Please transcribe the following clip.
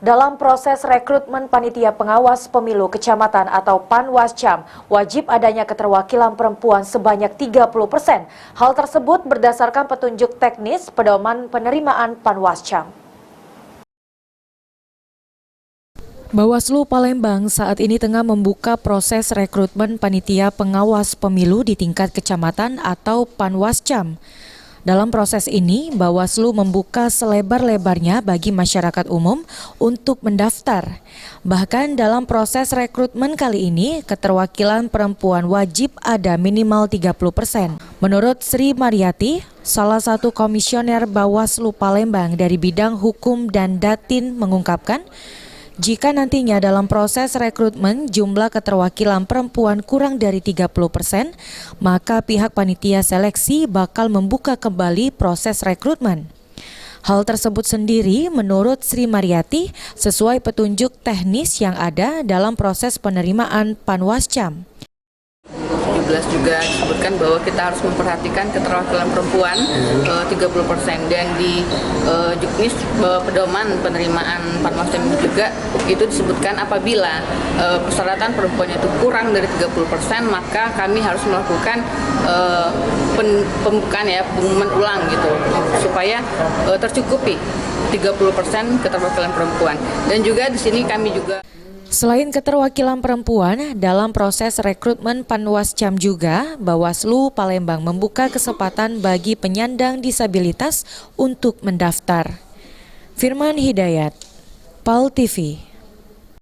Dalam proses rekrutmen panitia pengawas pemilu kecamatan atau Panwascam, wajib adanya keterwakilan perempuan sebanyak 30%. Hal tersebut berdasarkan petunjuk teknis pedoman penerimaan Panwascam. Bawaslu Palembang saat ini tengah membuka proses rekrutmen panitia pengawas pemilu di tingkat kecamatan atau Panwascam. Dalam proses ini, Bawaslu membuka selebar-lebarnya bagi masyarakat umum untuk mendaftar. Bahkan dalam proses rekrutmen kali ini, keterwakilan perempuan wajib ada minimal 30%. Menurut Sri Mariati, salah satu komisioner Bawaslu Palembang dari bidang hukum dan datin mengungkapkan, jika nantinya dalam proses rekrutmen jumlah keterwakilan perempuan kurang dari 30%, maka pihak panitia seleksi bakal membuka kembali proses rekrutmen. Hal tersebut sendiri menurut Sri Mariati sesuai petunjuk teknis yang ada dalam proses penerimaan Panwascam. 17 juga disebutkan bahwa kita harus memperhatikan keterwakilan perempuan 30%, dan di juknis pedoman penerimaan Panwascam juga itu disebutkan apabila persyaratan perempuannya itu kurang dari 30%, maka kami harus melakukan pembukaan pengumuman ulang gitu supaya tercukupi 30% keterwakilan perempuan. Dan juga di sini kami juga selain keterwakilan perempuan, dalam proses rekrutmen Panwascam juga, Bawaslu Palembang membuka kesempatan bagi penyandang disabilitas untuk mendaftar. Firman Hidayat, PAL TV.